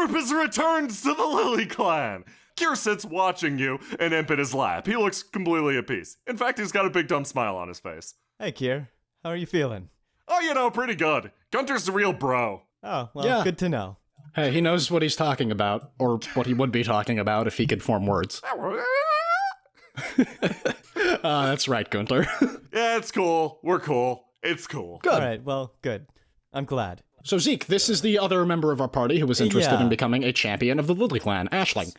group has returned to the Lily Clan. Kier sits watching you, an imp in his lap. He looks completely at peace. In fact, he's got a big dumb smile on his face. Hey, Kier. How are you feeling? Oh, pretty good. Gunter's the real bro. Oh, well, good to know. Hey, he knows what he's talking about, or what he would be talking about if he could form words. That's right, Gunter. Yeah, it's cool. We're cool. It's cool. Good. All right, well, good. I'm glad. So, Zeke, this is the other member of our party who was interested in becoming a champion of the Lily Clan, Aisling.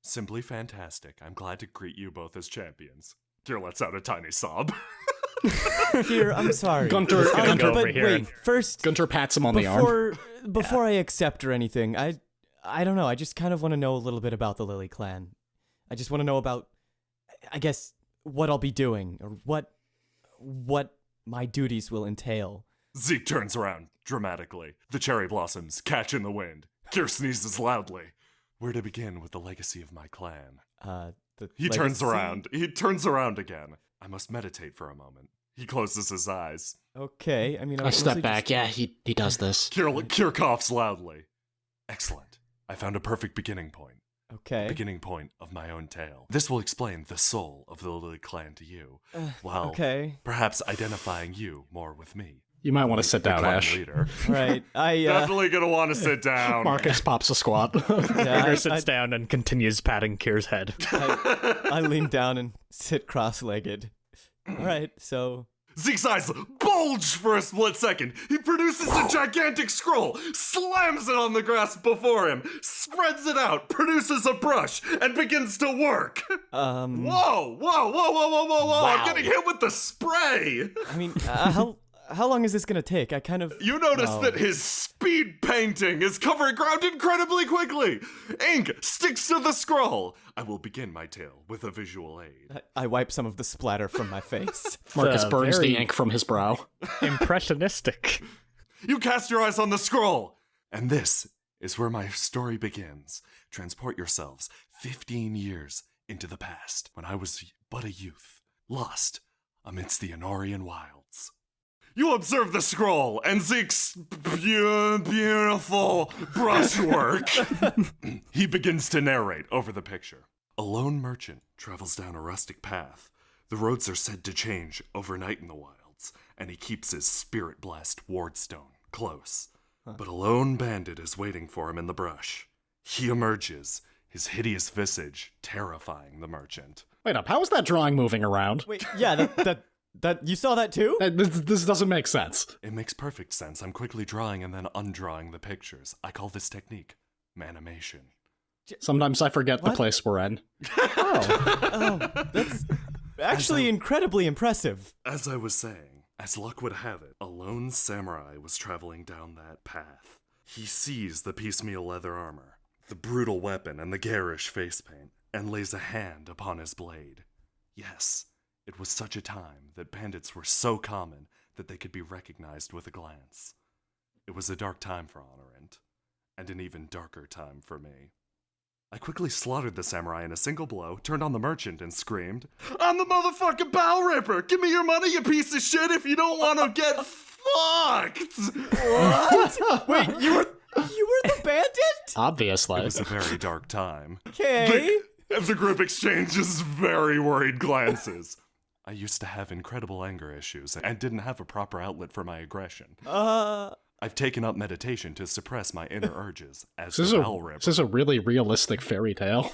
Simply fantastic. I'm glad to greet you both as champions. Kier lets out a tiny sob. Kier, I'm sorry. Gunter, go over but here wait, and- first, Gunter pats him on the arm. before I accept or anything, I don't know. I just kind of want to know a little bit about the Lily Clan. I just want to know about, I guess, what I'll be doing or what my duties will entail. Zeke turns around dramatically. The cherry blossoms catch in the wind. Kier sneezes loudly. Where to begin with the legacy of my clan? He turns around. He turns around again. I must meditate for a moment. He closes his eyes. Okay, I mean, I step back. Yeah, he does this. Kier coughs loudly. Excellent. I found a perfect beginning point. Okay. Beginning point of my own tale. This will explain the soul of the Lily Clan to you, while perhaps identifying you more with me. You might want to sit down, Ash. Leader. Right. Definitely gonna want to sit down. Marcus pops a squat. Gregor sits down and continues patting Kier's head. I lean down and sit cross-legged. All right, so... Zeke's eyes bulge for a split second. He produces a gigantic scroll, slams it on the grass before him, spreads it out, produces a brush, and begins to work. Whoa! Wow. I'm getting hit with the spray! I mean, how long is this gonna take? I kind of... You notice that his speed painting is covering ground incredibly quickly. Ink sticks to the scroll. I will begin my tale with a visual aid. I wipe some of the splatter from my face. Marcus burns the ink from his brow. Impressionistic. You cast your eyes on the scroll, and this is where my story begins. Transport yourselves 15 years into the past, when I was but a youth, lost amidst the Honorian wilds. You observe the scroll and Zeke's beautiful brushwork. He begins to narrate over the picture. A lone merchant travels down a rustic path. The roads are said to change overnight in the wilds, and he keeps his spirit-blessed wardstone close. But a lone bandit is waiting for him in the brush. He emerges, his hideous visage terrifying the merchant. Wait up, how is that drawing moving around? Wait, yeah, that you saw that too? This doesn't make sense. It makes perfect sense. I'm quickly drawing and then undrawing the pictures. I call this technique manimation. Sometimes I forget the place we're in. Oh, that's actually incredibly impressive. As I was saying, as luck would have it, a lone samurai was traveling down that path. He sees the piecemeal leather armor, the brutal weapon, and the garish face paint, and lays a hand upon his blade. Yes, it was such a time that bandits were so common that they could be recognized with a glance. It was a dark time for Honorant, and an even darker time for me. I quickly slaughtered the samurai in a single blow, turned on the merchant, and screamed, "I'm the motherfucking Bowel Ripper! Give me your money, you piece of shit, if you don't want to get fucked!" What? Wait, you were the bandit? Obviously. It was a very dark time. Okay. The group exchanges very worried glances. I used to have incredible anger issues and didn't have a proper outlet for my aggression. I've taken up meditation to suppress my inner urges as the Bowel Ripper. This is a really realistic fairy tale.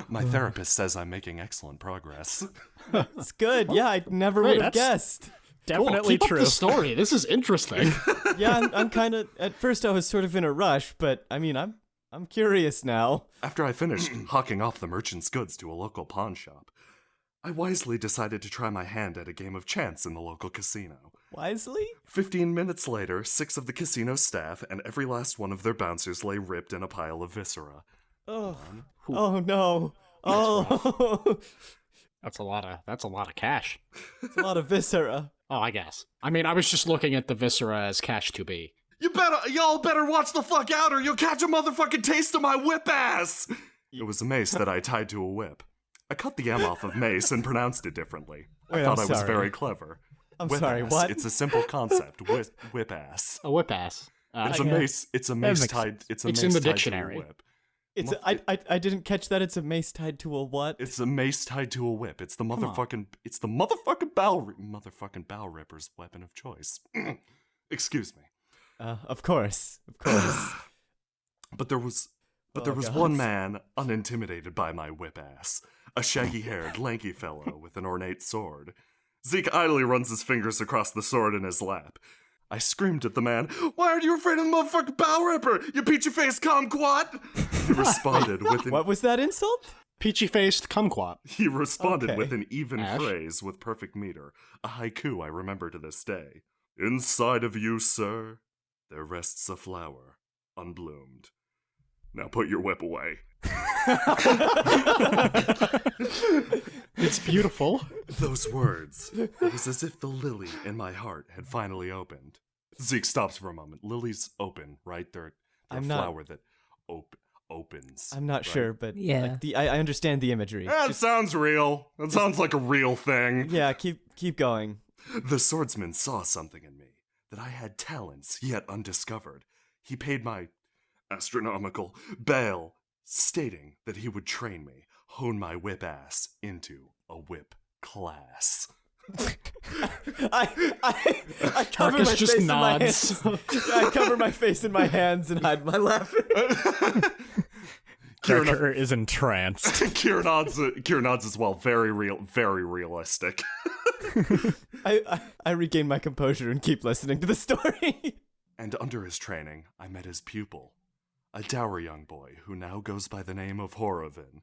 My therapist says I'm making excellent progress. It's good. Yeah, I never would have guessed. Definitely Keep true. up the story. This is interesting. Yeah, I'm kind of... At first I was sort of in a rush, but I mean, I'm curious now. After I finished hawking off the merchant's goods to a local pawn shop, I wisely decided to try my hand at a game of chance in the local casino. Wisely? 15 minutes later, 6 of the casino staff and every last one of their bouncers lay ripped in a pile of viscera. Oh no. Oh. That's a lot of cash. It's a lot of viscera. Oh, I guess. I mean, I was just looking at the viscera as cash to be. Y'all better watch the fuck out or you'll catch a motherfucking taste of my whip ass! It was a mace that I tied to a whip. I cut the M off of mace and pronounced it differently. Wait, I thought I'm I was sorry. very clever. I'm Whip sorry, ass. what? It's a simple concept. Whip ass. A whip ass. It's a mace. It's a mace makes tied. It's a It's mace in the tied dictionary. to a whip. It's I didn't catch that. It's a mace tied to a what? It's a mace tied to a whip. It's the motherfucking. It's the motherfucking Bowel Ripper's weapon of choice. Excuse me. Of course, of course. But there was God. one man unintimidated by my whip ass. A shaggy-haired, lanky fellow with an ornate sword. Zeke idly runs his fingers across the sword in his lap. I screamed at the man, "Why aren't you afraid of the motherfucking Bowel Ripper, you peachy-faced kumquat?" He responded with an... What was that insult? Peachy-faced kumquat. He responded Okay. with an even Ash? phrase with perfect meter, a haiku I remember to this day. "Inside of you, sir, there rests a flower, unbloomed. Now put your whip away." It's beautiful. Those words, it was as if the lily in my heart had finally opened. Zeke stops for a moment. Lilies open, right? They're a I'm not- flower that opens. I'm not right? sure, but Yeah. like, I understand the imagery. That sounds real. That sounds like a real thing. Yeah, keep going. The swordsman saw something in me, that I had talents yet undiscovered. He paid my astronomical bail, stating that he would train me, hone my whip ass into a whip class. I cover Marcus my just face nods. in my hands. I cover my face in my hands and hide my laughing. Character is entranced. Kier nods as well. Very real, very realistic. I regain my composure and keep listening to the story. And under his training, I met his pupil, a dour young boy who now goes by the name of Horovin.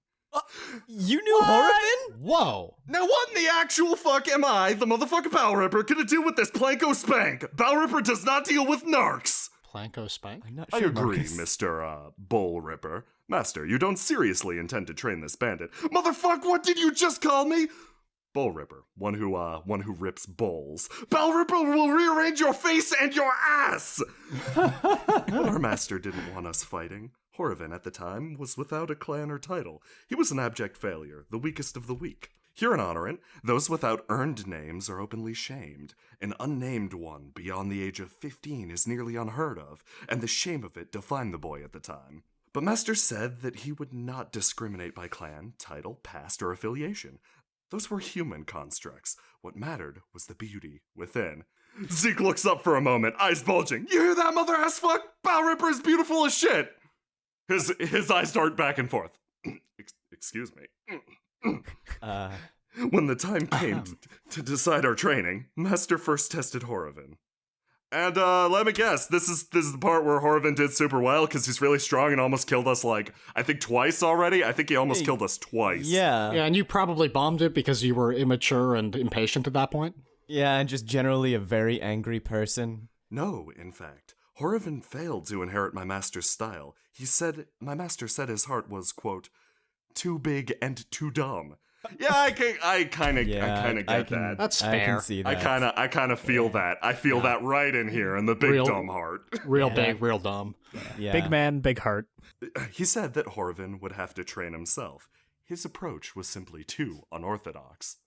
You knew Horovin? Whoa. Now what in the actual fuck am I, the motherfucking Bowel Ripper, gonna do with this Planko spank? Bowel Ripper does not deal with narcs! Planko spank? I'm not I sure. agree, Marcus. Mr. Bowl Ripper. Master, you don't seriously intend to train this bandit. Motherfuck, what did you just call me? Bowl Ripper, one who rips bowls. Bowel Ripper will rearrange your face and your ass! But our master didn't want us fighting. Horovin at the time was without a clan or title. He was an abject failure, the weakest of the weak. Here in Honorant, those without earned names are openly shamed. An unnamed one beyond the age of 15 is nearly unheard of, and the shame of it defined the boy at the time. But Master said that he would not discriminate by clan, title, past, or affiliation. Those were human constructs. What mattered was the beauty within. Zeke looks up for a moment, eyes bulging. You hear that, mother ass fuck? Bowel Ripper is beautiful as shit! His eyes dart back and forth. Excuse me. When the time came to decide our training, Master first tested Horovin. And let me guess, this is the part where Horovin did super well because he's really strong and almost killed us I think twice already. I think he almost killed us twice. Yeah. Yeah, and you probably bombed it because you were immature and impatient at that point. Yeah, and just generally a very angry person. No, in fact, Horovin failed to inherit my master's style. My master said his heart was, quote, too big and too dumb. Yeah, I kind of get that. That's I fair. can see that. I kind of feel that. I feel that right in here in the big Real- dumb heart. Real big, real dumb. Yeah. Big man, big heart. He said that Horovin would have to train himself. His approach was simply too unorthodox.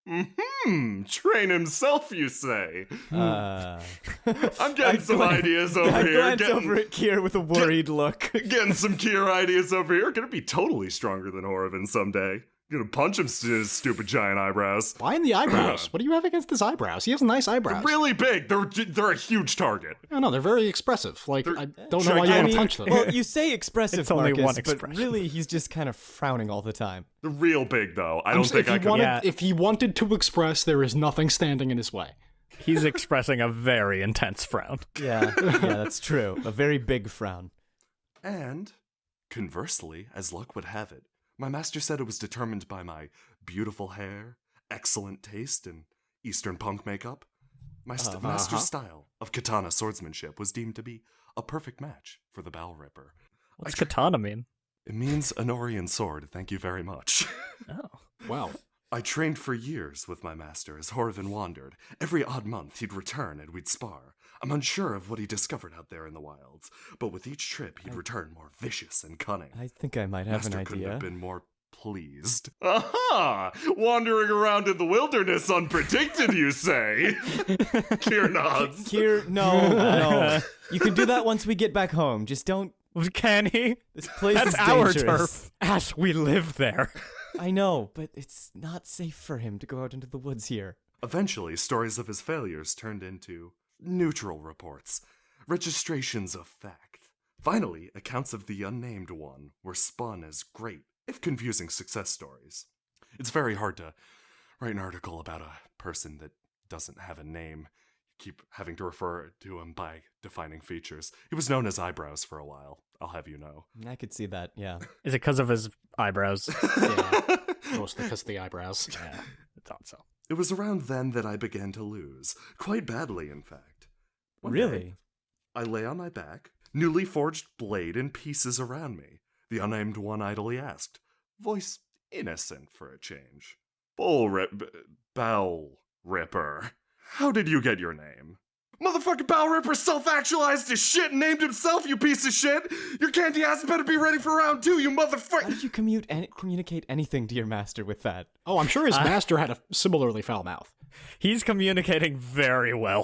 Train himself, you say? I'm getting some ideas over I here. glance over at Kier with a worried look. Getting some Kier ideas over here. Gonna be totally stronger than Horovin someday. Gonna punch him to his stupid giant eyebrows. Why in the eyebrows? What do you have against his eyebrows? He has nice eyebrows. Really big. They're a huge target. I don't know, they're very expressive. I don't know why you gigantic. want to punch them. Well, you say expressive, It's only Marcus, one but expression. really he's just kind of frowning all the time. They're real big though. I don't think I could. If he wanted to express, there is nothing standing in his way. He's expressing a very intense frown. Yeah, yeah, that's true. A very big frown. And, conversely, as luck would have it, my master said it was determined by my beautiful hair, excellent taste, and Eastern punk makeup. My master's style of katana swordsmanship was deemed to be a perfect match for the Bowel Ripper. What's katana mean? It means an Orient sword, thank you very much. Oh. Wow. I trained for years with my master as Horovin wandered. Every odd month he'd return and we'd spar. I'm unsure of what he discovered out there in the wilds, but with each trip he'd return more vicious and cunning. I think I might have Master an couldn't idea. have been more pleased. Aha! Wandering around in the wilderness unpredicted, you say? Kier nods. Kier, no. You can do that once we get back home. Just don't. Can he? This place That's is our dangerous. turf. Ash, we live there. I know, but it's not safe for him to go out into the woods here. Eventually, stories of his failures turned into neutral reports, registrations of fact. Finally, accounts of the unnamed one were spun as great, if confusing, success stories. It's very hard to write an article about a person that doesn't have a name. You keep having to refer to him by defining features. He was known as Eyebrows for a while, I'll have you know. I could see that, yeah. Is it because of his eyebrows? Yeah, mostly because of the eyebrows. Yeah, I thought so. It was around then that I began to lose, quite badly, in fact. One day, Really? I lay on my back, newly forged blade in pieces around me. The unnamed one idly asked, voice innocent for a change. Bowel Ripper. How did you get your name? Motherfucking Bowel Ripper self-actualized his shit and named himself, you piece of shit! Your candy ass better be ready for round 2, you How motherfucker! did you communicate anything to your master with that? Oh, I'm sure his master had a similarly foul mouth. He's communicating very well.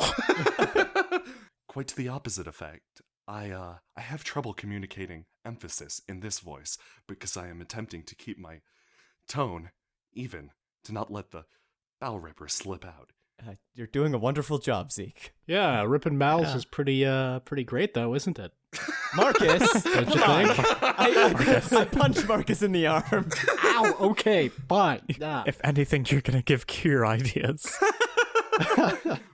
Quite to the opposite effect. I have trouble communicating emphasis in this voice because I am attempting to keep my tone even, to not let the Bowel Ripper slip out. You're doing a wonderful job, Zeke. Yeah, ripping bowels is pretty great though, isn't it? Marcus! Don't you think? I punched Marcus in the arm. Ow, okay, fine. Yeah. If anything, you're gonna give Kier ideas.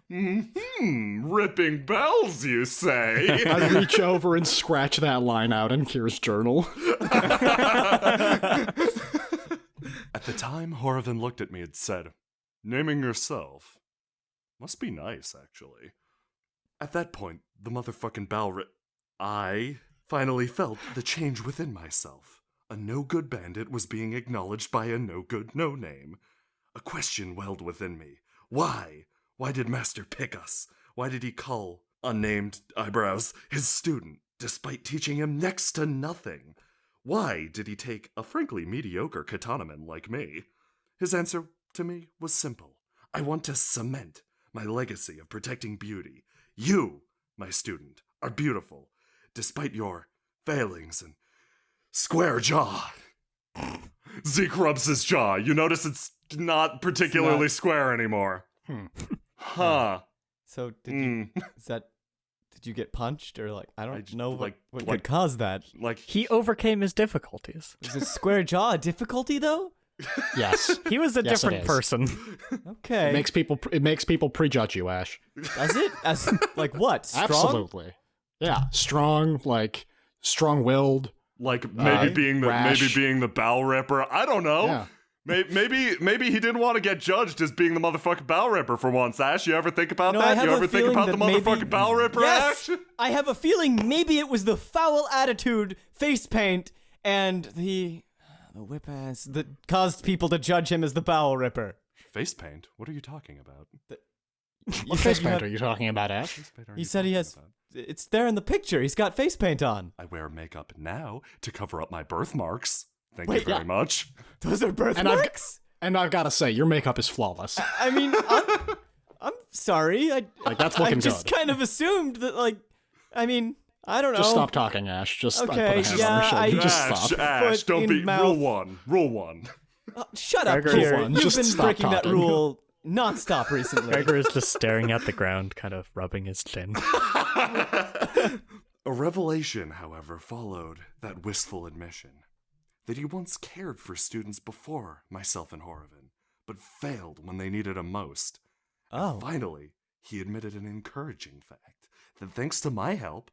Ripping bells, you say? I reach over and scratch that line out in Kier's journal. At the time, Horrivan looked at me and said, naming yourself must be nice, actually. At that point, the motherfucking I finally felt the change within myself. A no-good bandit was being acknowledged by a no-good no-name. A question welled within me. Why? Why did Master pick us? Why did he call unnamed Eyebrows his student, despite teaching him next to nothing? Why did he take a frankly mediocre katanaman like me? His answer to me was simple. I want to cement my legacy of protecting beauty. You, my student, are beautiful, despite your failings and square jaw. Zeke rubs his jaw. You notice it's not particularly square anymore. Huh. So did you get punched or I don't know what like- could cause that? Like, He overcame his difficulties. Is a square jaw a difficulty though? Yes. He was a Yes, it different is. person. Okay. It makes people prejudge you, Ash. Does it? As like what? Strong? Absolutely. Yeah, strong, strong-willed. like maybe being rash. the Bowel Ripper. I don't know. Yeah. Maybe he didn't want to get judged as being the motherfucking Bowel Ripper for once, Ash. You ever think about No, I that? have You a ever think feeling about the that maybe- motherfucking Bowel Ripper, Yes! Ash? I have a feeling maybe it was the foul attitude, face paint, and the whip ass that caused people to judge him as the Bowel Ripper. Face paint? What are you talking about? What face paint are you talking about, Ash? Face paint are He you said he talking has. about? It's there in the picture. He's got face paint on. I wear makeup now to cover up my birthmarks. Thank Wait, you very yeah. much. Those are birthmarks. And I've got to say, your makeup is flawless. I mean, I'm sorry. That's I looking just good. kind of assumed that, I mean, I don't know. Just stop talking, Ash. Just I put a Okay, hand yeah, on your shoulder. Just Ash, stop. Ash, Foot don't in be. mouth. Rule one. Shut up, Gregor, Kier. one. You've Just been stop breaking that talking. rule non-stop recently. Gregor is just staring at the ground, kind of rubbing his chin. A revelation, however, followed that wistful admission that he once cared for students before myself and Horrivan, but failed when they needed him most. Oh. Finally, he admitted an encouraging fact that thanks to my help,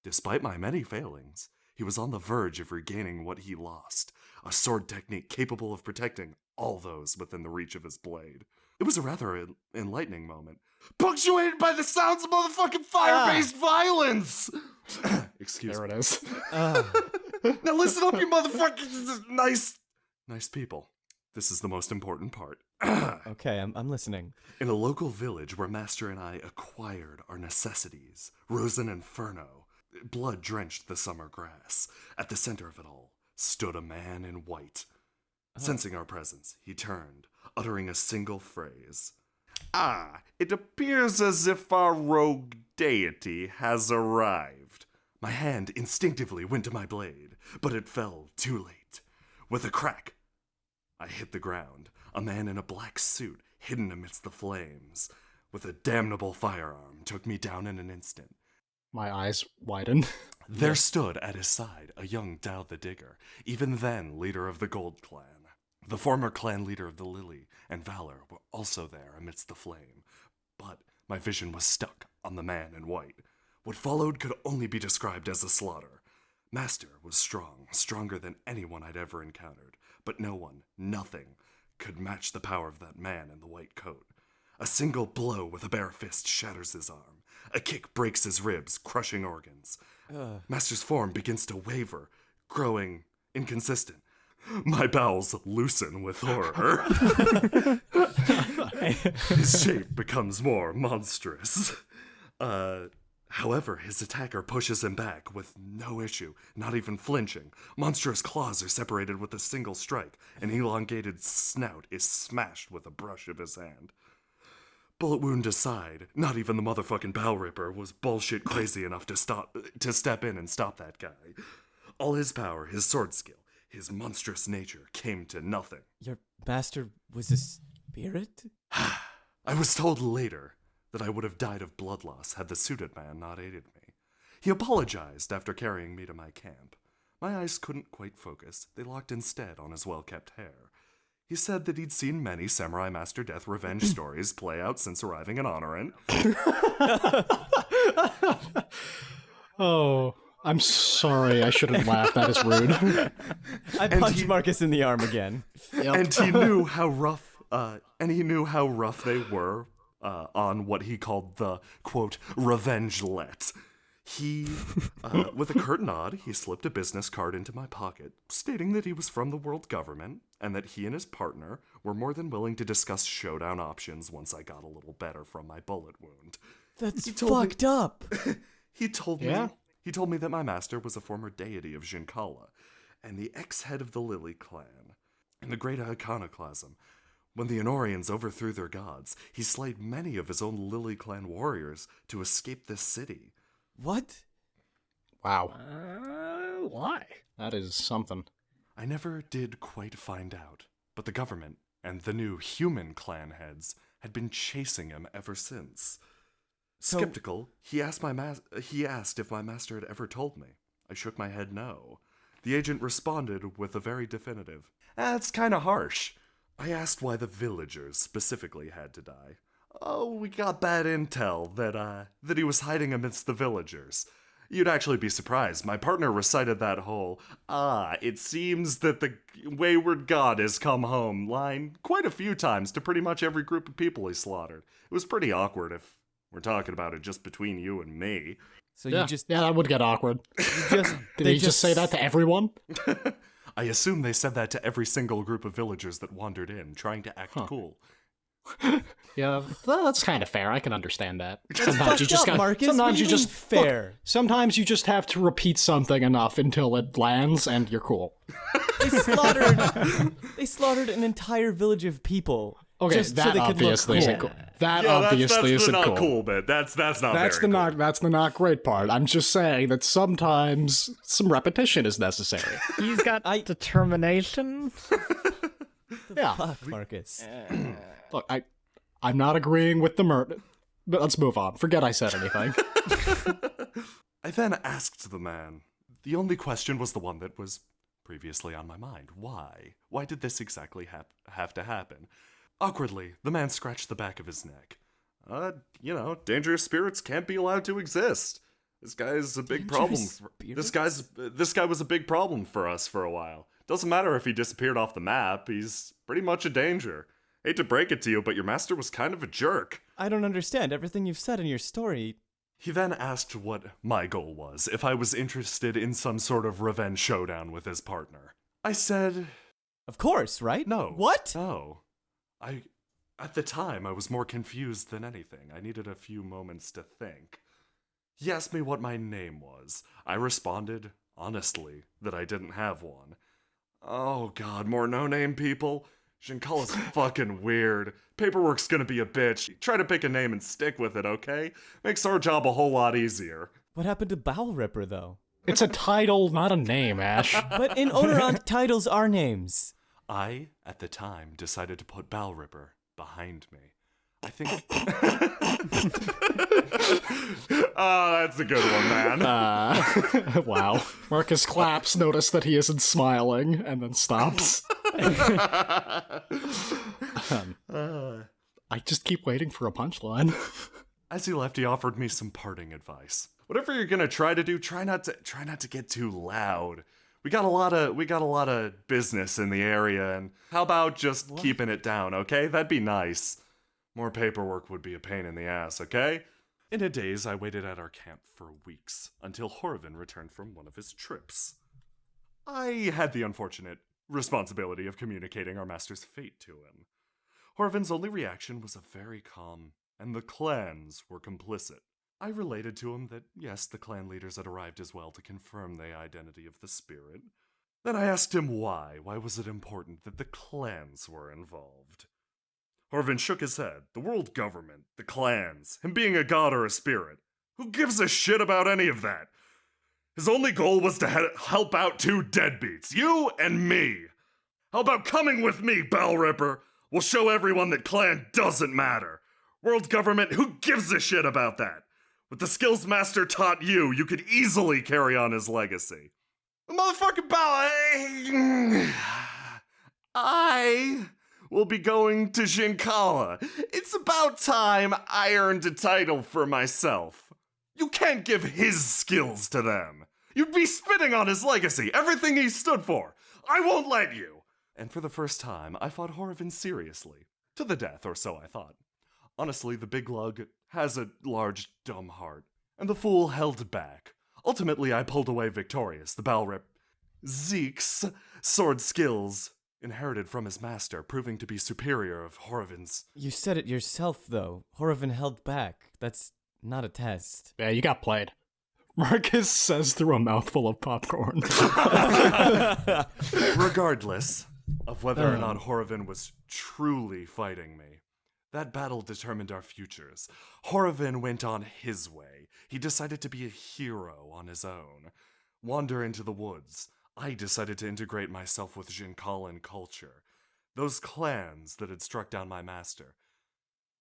despite my many failings, he was on the verge of regaining what he lost, a sword technique capable of protecting all those within the reach of his blade. It was a rather enlightening moment, punctuated by the sounds of motherfucking fire-based violence! Excuse There me. it is. Now listen up, you motherfucking nice people. This is the most important part. Okay, I'm listening. In a local village where Master and I acquired our necessities, rose an inferno. Blood drenched the summer grass. At the center of it all stood a man in white. Sensing our presence, he turned, uttering a single phrase. "Ah, it appears as if our rogue deity has arrived." My hand instinctively went to my blade, but it fell too late. With a crack, I hit the ground, a man in a black suit hidden amidst the flames, with a damnable firearm, took me down in an instant. My eyes widen. There stood at his side a young Dow the Digger, even then leader of the Gold Clan. The former clan leader of the Lily and Valor were also there amidst the flame, but my vision was stuck on the man in white. What followed could only be described as a slaughter. Master was strong, stronger than anyone I'd ever encountered, but no one, nothing, could match the power of that man in the white coat. A single blow with a bare fist shatters his arm. A kick breaks his ribs, crushing organs. Master's form begins to waver, growing inconsistent. My bowels loosen with horror. His shape becomes more monstrous. However, his attacker pushes him back with no issue, not even flinching. Monstrous claws are separated with a single strike. An elongated snout is smashed with a brush of his hand. Bullet wound aside, not even the motherfucking Bowel Ripper was bullshit crazy enough to step in and stop that guy. All his power, his sword skill, his monstrous nature came to nothing. Your master was a spirit? I was told later that I would have died of blood loss had the suited man not aided me. He apologized after carrying me to my camp. My eyes couldn't quite focus. They locked instead on his well-kept hair. He said that he'd seen many Samurai Master Death revenge stories play out since arriving in Honorin. Oh, I'm sorry. I shouldn't laugh. That is rude. I punched Marcus in the arm again. And he knew how rough. They were on what he called the quote revenge-let. He, with a curt nod, he slipped a business card into my pocket, stating that he was from the world government and that he and his partner were more than willing to discuss showdown options once I got a little better from my bullet wound. That's fucked up. He told me that my master was a former deity of Jinkala and the ex-head of the Lily clan. In the Great Iconoclasm, when the Honorians overthrew their gods, he slayed many of his own Lily clan warriors to escape this city. What? Wow. Why? That is something. I never did quite find out, but the government and the new human clan heads had been chasing him ever since. Skeptical, he asked if my master had ever told me. I shook my head no. The agent responded with a very definitive, "That's kind of harsh." I asked why the villagers specifically had to die. "Oh, we got bad intel that he was hiding amidst the villagers. You'd actually be surprised. My partner recited that whole, it seems that the wayward god has come home line quite a few times to pretty much every group of people he slaughtered. It was pretty awkward if we're talking about it just between you and me." So Yeah, you just that would get awkward. just Did he just say that to everyone? I assume they said that to every single group of villagers that wandered in, trying to act cool. Yeah, that's kind of fair. I can understand that. fucked up, Marcus. What do you mean fair? Look, sometimes you just have to repeat something enough until it lands and you're cool. They slaughtered an entire village of people. Okay, just that so they could obviously look isn't cool. cool. That Yeah, obviously that's isn't the not cool. cool bit. That's not That's very the cool. not that's the not great part. I'm just saying that sometimes some repetition is necessary. He's got determination. Yeah. Fuck, Marcus. Look, I'm not agreeing with the murder. But let's move on. Forget I said anything. I then asked the man. The only question was the one that was previously on my mind. Why? Why did this exactly have to happen? Awkwardly, the man scratched the back of his neck. Dangerous spirits can't be allowed to exist. This guy's a big problem. This guy was a big problem for us for a while. Doesn't matter if he disappeared off the map. He's pretty much a danger. Hate to break it to you, but your master was kind of a jerk. I don't understand everything you've said in your story. He then asked what my goal was, if I was interested in some sort of revenge showdown with his partner. I said, Of course, right? no. What? No. At the time, I was more confused than anything. I needed a few moments to think. He asked me what my name was. I responded, honestly, that I didn't have one. Oh god, more no-name people? Giancalla's fucking weird. Paperwork's gonna be a bitch. Try to pick a name and stick with it, okay? Makes our job a whole lot easier. What happened to Bowel Ripper, though? It's a title, not a name, Ash. But in Oneron, titles are names. I, at the time, decided to put Bile Ripper behind me. I think... Oh, that's a good one, man. Wow. Marcus claps, notice that he isn't smiling, and then stops. I just keep waiting for a punchline. As he left, he offered me some parting advice. Whatever you're gonna try to do, try not to get too loud. We got a lot of business in the area, and how about just keeping it down, okay? That'd be nice. More paperwork would be a pain in the ass, okay? In a daze, I waited at our camp for weeks, until Horvin returned from one of his trips. I had the unfortunate responsibility of communicating our master's fate to him. Horvin's only reaction was a very calm, and the clans were complicit. I related to him that, yes, the clan leaders had arrived as well to confirm the identity of the spirit. Then I asked him why. Why was it important that the clans were involved? Horvin shook his head. The world government, the clans, him being a god or a spirit. Who gives a shit about any of that? His only goal was to help out two deadbeats, you and me. How about coming with me, Bile Ripper? We'll show everyone that clan doesn't matter. World government, who gives a shit about that? With the skills Master taught you, you could easily carry on his legacy. Motherfucking Bile, I will be going to Giancalla. It's about time I earned a title for myself. You can't give his skills to them. You'd be spitting on his legacy, everything he stood for. I won't let you. And for the first time, I fought Horvin seriously. To the death, or so I thought. Honestly, the big lug has a large, dumb heart, and the fool held back. Ultimately, I pulled away victorious, the Bile Rip. Zeke's sword skills, inherited from his master, proving to be superior of Horvin's. You said it yourself, though. Horvin held back. That's not a test. Yeah, you got played. Marcus says through a mouthful of popcorn. Regardless of whether or not Horvin was truly fighting me, that battle determined our futures. Horvin went on his way. He decided to be a hero on his own. Wander into the woods. I decided to integrate myself with Giancalan culture. Those clans that had struck down my master.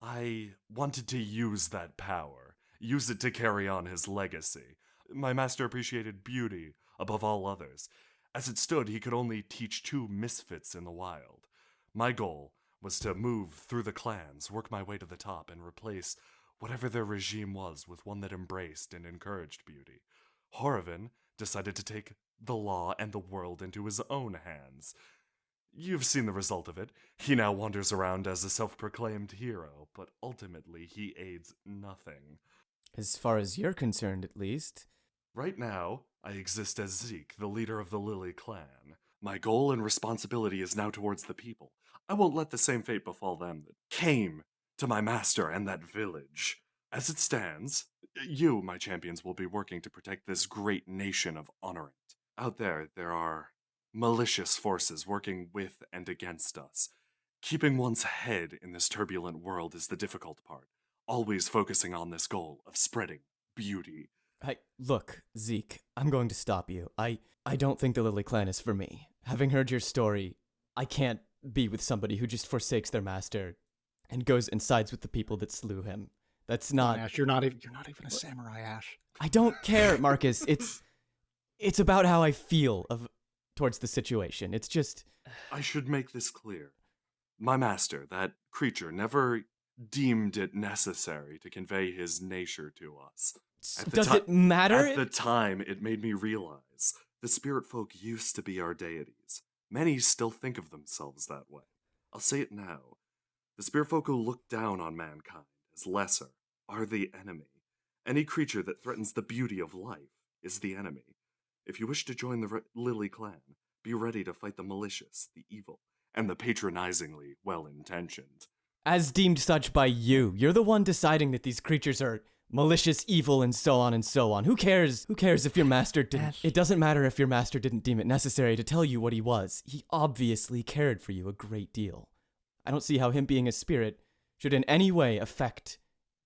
I wanted to use that power. Use it to carry on his legacy. My master appreciated beauty above all others. As it stood, he could only teach two misfits in the wild. My goal was to move through the clans, work my way to the top, and replace whatever their regime was with one that embraced and encouraged beauty. Horvin decided to take the law and the world into his own hands. You've seen the result of it. He now wanders around as a self-proclaimed hero, but ultimately he aids nothing. As far as you're concerned, at least. Right now, I exist as Zeke, the leader of the Lily clan. My goal and responsibility is now towards the people. I won't let the same fate befall them that came to my master and that village. As it stands, you, my champions, will be working to protect this great nation of Honorant. Out there are malicious forces working with and against us. Keeping one's head in this turbulent world is the difficult part. Always focusing on this goal of spreading beauty. Look, Zeke, I'm going to stop you. I don't think the Lily Clan is for me. Having heard your story, I can't be with somebody who just forsakes their master and goes and sides with the people that slew him. That's not... Ash, you're not even a samurai, Ash. I don't care, Marcus. It's about how I feel towards the situation. It's just... I should make this clear. My master, that creature, never deemed it necessary to convey his nature to us. Does it matter? At the time, it made me realize the spirit folk used to be our deities. Many still think of themselves that way. I'll say it now. The spirit folk who look down on mankind as lesser are the enemy. Any creature that threatens the beauty of life is the enemy. If you wish to join the Lily clan, be ready to fight the malicious, the evil, and the patronizingly well-intentioned. As deemed such by you. You're the one deciding that these creatures are malicious, evil, and so on and so on. Who cares? Who cares if your master didn't? It doesn't matter if your master didn't deem it necessary to tell you what he was. He obviously cared for you a great deal. I don't see how him being a spirit should in any way affect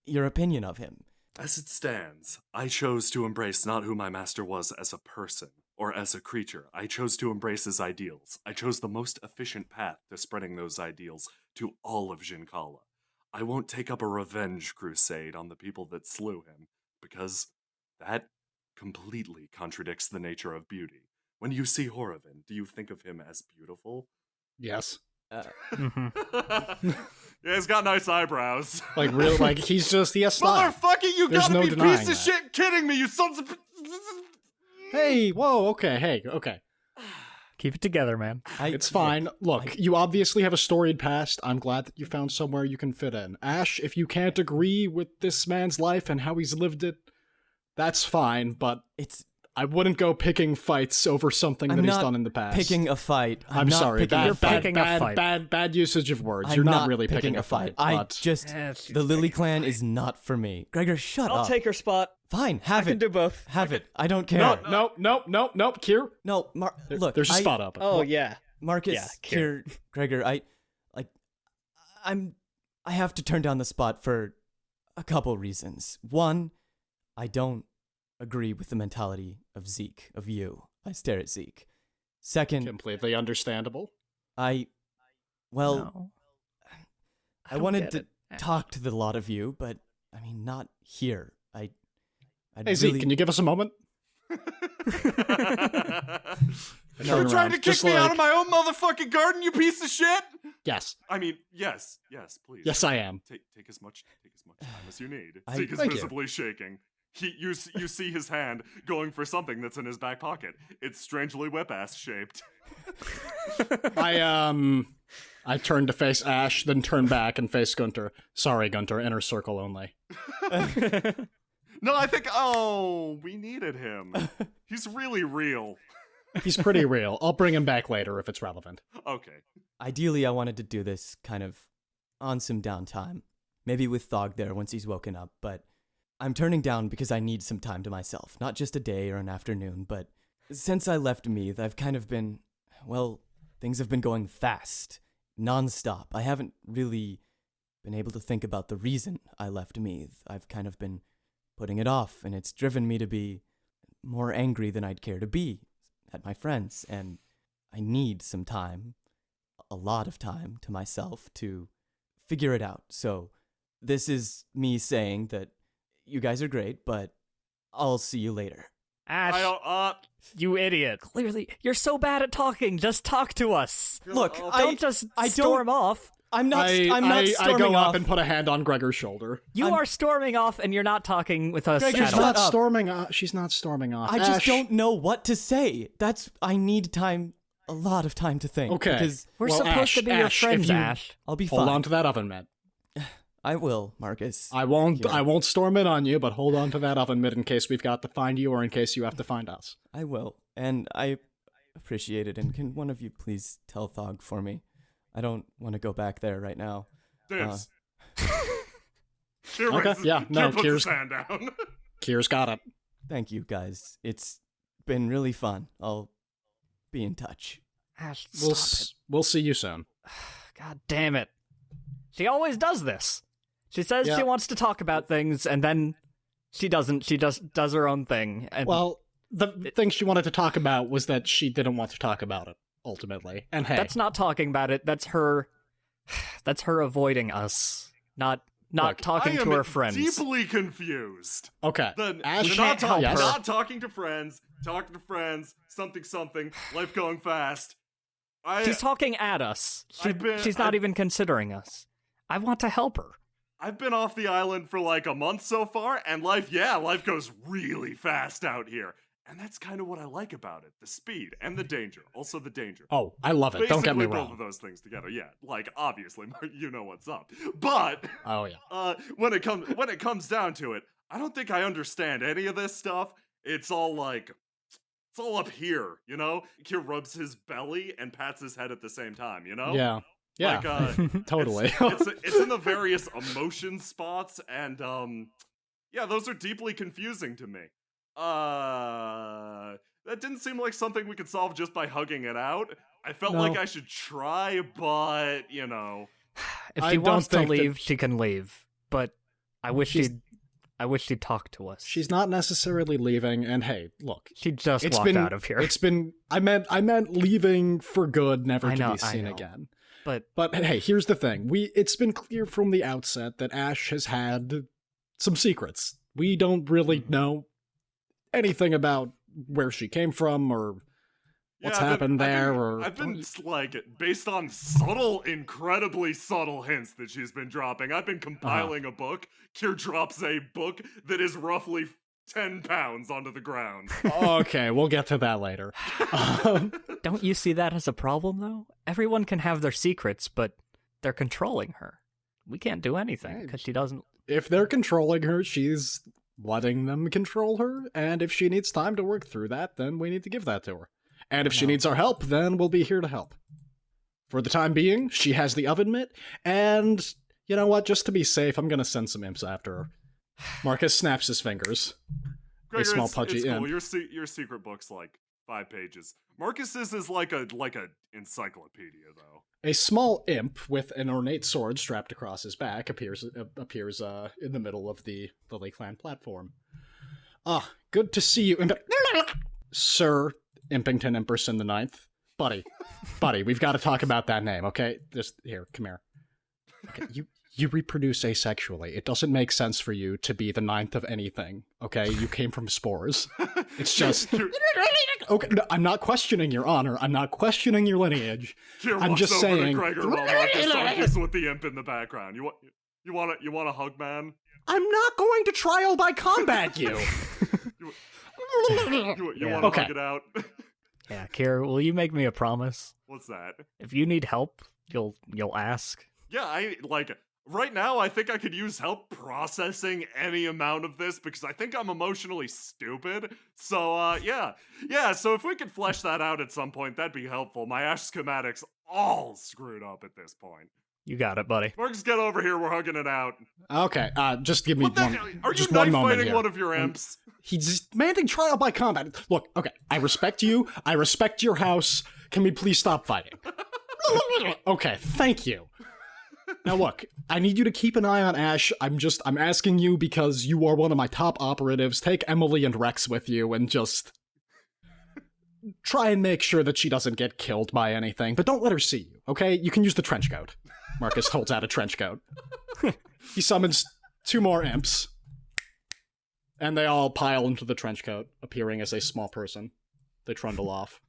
your opinion of him. As it stands, I chose to embrace not who my master was as a person or as a creature. I chose to embrace his ideals. I chose the most efficient path to spreading those ideals to all of Jinkala. I won't take up a revenge crusade on the people that slew him, because that completely contradicts the nature of beauty. When you see Horovin, do you think of him as beautiful? Yes. Yeah, he's got nice eyebrows. Like, real, like, he has style. Motherfucker, you There's gotta no be denying piece of that. shit kidding me, you sons of... Hey, whoa, okay. Keep it together, man. It's fine. Look, you obviously have a storied past. I'm glad that you found somewhere you can fit in. Ash, if you can't agree with this man's life and how he's lived it, that's fine, but I wouldn't go picking fights over something that he's done in the past. Picking a fight. I'm not sorry. picking a fight. picking a fight. Bad usage of words. I'm You're not really picking a fight. The Lily Clan is not for me. Gregor, shut up. I'll take her spot. Fine, have I it. can do both. Have it. I don't care. No, Kier. No, look. There's a spot up. Oh, yeah. Marcus, Yeah, here, Gregor, I have to turn down the spot for a couple reasons. One, I don't agree with the mentality of Zeke, of you. I stare at Zeke. Second, Completely understandable. I No. don't wanted get to it. talk to the lot of you, but I mean, not here. Hey, Zeke, can you give us a moment? You're trying to kick me out of my own motherfucking garden, you piece of shit? Yes. I mean, yes, please. Yes, I am. Take as much time as you need. I- Zeke is Thank you. visibly shaking. You see his hand going for something that's in his back pocket. It's strangely whip-ass shaped. I turn to face Ash, then turn back and face Gunter. Sorry, Gunter, inner circle only. No, I think, we needed him. He's really real. He's pretty real. I'll bring him back later if it's relevant. Okay. Ideally, I wanted to do this kind of on some downtime. Maybe with Thog there once he's woken up, but I'm turning down because I need some time to myself. Not just a day or an afternoon, but since I left Meath, I've kind of been, things have been going fast, non-stop. I haven't really been able to think about the reason I left Meath. I've kind of been putting it off, and it's driven me to be more angry than I'd care to be at my friends, and I need some time, a lot of time to myself to figure it out. So this is me saying that you guys are great, but I'll see you later. Ash, I don't, you idiot. Clearly, you're so bad at talking. Just talk to us. Look, Don't just storm off. I'm not storming I go off. up and put a hand on Gregor's shoulder. You are storming off, and you're not talking with us Gregor, at She's all. shut not up. storming off. She's not storming off. I just Ash, don't know what to say. I need time, a lot of time to think. Okay. Because We're Well, supposed to be your Ash, if friends, you- Ash. I'll be Hold fine. on to that oven mitt. I will, Marcus. I won't storm in on you, but hold on to that oven mitt in case we've got to find you or in case you have to find us. I will. And I appreciate it. And can one of you please tell Thog for me? I don't want to go back there right now. Dibs. Kier Okay, raises- yeah, no, Kier puts Kier's- his hand down. Kier's got it. Thank you, guys. It's been really fun. I'll be in touch. Ash, We'll stop we'll see you soon. it. God damn it. She always does this. She says Yeah. she wants to talk about things, and then she doesn't. She just does her own thing. And Well, the thing she wanted to talk about was that she didn't want to talk about it, ultimately. And hey, that's not talking about it. That's her. That's her avoiding us. Not Look, talking I to am her friends. deeply confused. okay. Then Ash, we're not, help yes. her. not talking to friends, something, life going fast. She's talking at us. She's not I've- even considering us. I want to help her. I've been off the island for like a month so far, and life goes really fast out here. And that's kind of what I like about it. The speed and the danger. Also the danger. Oh, I love it. Don't get me Basically both of wrong. those things together. Yeah, like obviously, you know what's up. But Oh yeah. when it comes down to it, I don't think I understand any of this stuff. It's all up here, you know? Kier rubs his belly and pats his head at the same time, you know? Yeah. Yeah. Like, totally. It's in the various emotion spots, and Yeah, those are deeply confusing to me. That didn't seem like something we could solve just by hugging it out. I felt No. like I should try, but, If I she don't wants to think that- leave, she can leave. But I wish she'd talk to us. She's not necessarily leaving, and hey, look. She just It's walked been out of here. I meant leaving for good, never I to know, be seen I know. again. But hey, here's the thing. It's been clear from the outset that Ash has had some secrets. We don't really know anything about where she came from or what's happened there. I've been based on subtle, incredibly subtle hints that she's been dropping. I've been compiling a book. Kier drops a book that is roughly 10 pounds onto the ground. Okay, we'll get to that later. don't you see that as a problem, though? Everyone can have their secrets, but they're controlling her. We can't do anything because she doesn't. If they're controlling her, she's letting them control her, and if she needs time to work through that, then we need to give that to her. And if she needs our help, then we'll be here to help. For the time being, she has the oven mitt, and you know what? Just to be safe, I'm gonna send some imps after her. Marcus snaps his fingers. Gregor, small it's pudgy cool. imp. Your secret book's like 5 pages. Marcus's is like a encyclopedia, though. A small imp with an ornate sword strapped across his back appears in the middle of the Lily Clan platform. Good to see you, Sir Impington Imperson the Ninth. Buddy, we've got to talk about that name, okay? Just here, come here. Okay, you reproduce asexually. It doesn't make sense for you to be the ninth of anything, okay? You came from spores. It's just... Okay, no, I'm not questioning your honor. I'm not questioning your lineage. I'm just saying... Gregor while Marcus argues with the imp in the background. You want a hug, man? I'm not going to trial by combat you! You want to Okay. hug it out? Yeah, Kier, will you make me a promise? What's that? If you need help, you'll ask. Yeah, right now, I think I could use help processing any amount of this because I think I'm emotionally stupid. So, yeah, so if we could flesh that out at some point, that'd be helpful. My Ash schematics all screwed up at this point. You got it, buddy. Marcus, get over here. We're hugging it out. Okay, just give me What the one. hell? Are you just knife one moment fighting here. one of your imps? He's demanding trial by combat. Look, okay, I respect you. I respect your house. Can we please stop fighting? Okay, thank you. Now look, I need you to keep an eye on Ash. I'm asking you because you are one of my top operatives. Take Emily and Rex with you and just try and make sure that she doesn't get killed by anything. But don't let her see you, okay? You can use the trench coat. Marcus holds out a trench coat. He summons 2 more imps. And they all pile into the trench coat, appearing as a small person. They trundle off.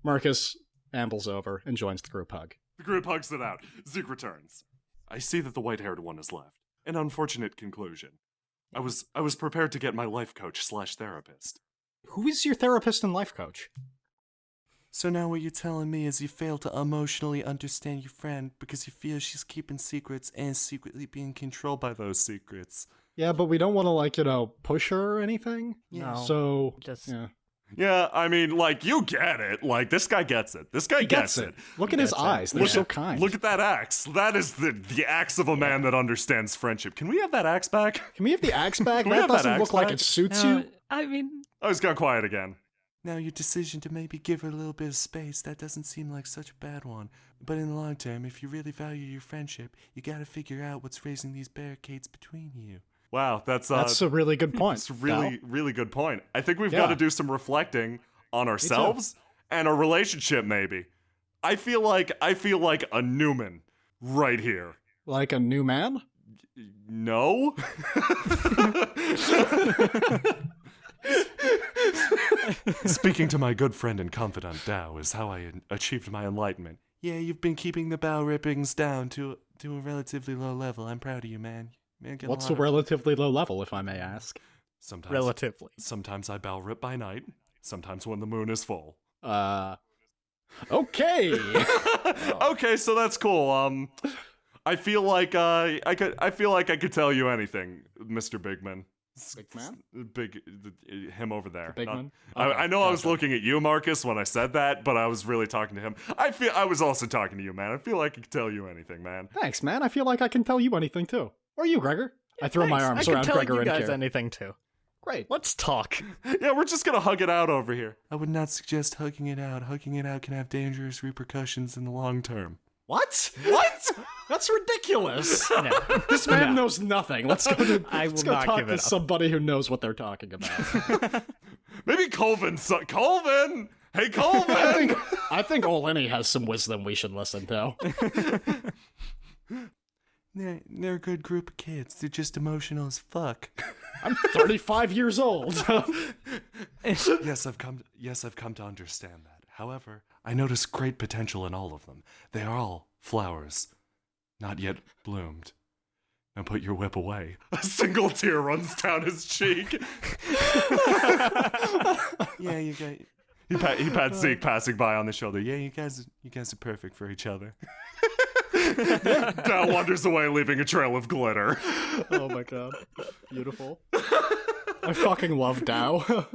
Marcus ambles over and joins the group hug. The group hugs it out. Zeke returns. I see that the white-haired one has left. An unfortunate conclusion. I was prepared to get my life coach / therapist. Who is your therapist and life coach? So now what you're telling me is you fail to emotionally understand your friend because you feel she's keeping secrets and secretly being controlled by those secrets. Yeah, but we don't want to, push her or anything. No. So, Just- yeah. Yeah, I mean, you get it. This guy gets it. This guy He gets it. Look at his eyes. They're so kind. Look at that axe. That is the axe of a man that understands friendship. Can we have that axe back? Can we have the axe back? Can we That have that doesn't axe look like back? it suits No, you. I mean, Oh, he's gone quiet again. Now your decision to maybe give her a little bit of space, that doesn't seem like such a bad one. But in the long term, if you really value your friendship, you gotta figure out what's raising these barricades between you. Wow, that's That's a really good point. That's really, Val. really good point. I think we've Yeah. got to do some reflecting on ourselves and our relationship, maybe. I feel like a Newman right here. Like a new man? No? Speaking to my good friend and confidant Dao is how I achieved my enlightenment. Yeah, you've been keeping the bowel rippings down to a relatively low level. I'm proud of you, man. Get What's a a relatively low level, if I may ask? Sometimes, relatively. sometimes I bowel rip by night. Sometimes when the moon is full. Okay. Okay, so that's cool. I feel like I could tell you anything, Mr. Bigman. Big man? Him over there. Big Not- man? I Okay, know I was gotcha. looking at you, Marcus, when I said that, but I was really talking to him. I was also talking to you, man. I feel like I could tell you anything, man. Thanks, man. I feel like I can tell you anything, too. Or you, Gregor. I throw my arms I around can tell Gregor you and guys Kier. anything too. Great. Let's talk. Yeah, we're just gonna hug it out over here. I would not suggest hugging it out. Hugging it out can have dangerous repercussions in the long term. What? What? That's ridiculous. No. This man knows nothing. Let's go to. I will Let's go not talk give to it up. somebody who knows what they're talking about. Maybe Colvin. Colvin. Hey, Colvin. I think Oleni has some wisdom we should listen to. They're a good group of kids. They're just emotional as fuck. I'm 35 years old. Yes, I've come to understand that. However, I notice great potential in all of them. They are all flowers, not yet bloomed. Now put your whip away. A single tear runs down his cheek. Yeah, you guys. He pats Zeke passing by on the shoulder. Yeah, you guys are perfect for each other. Dow wanders away, leaving a trail of glitter. Oh my god. Beautiful. I fucking love Dow.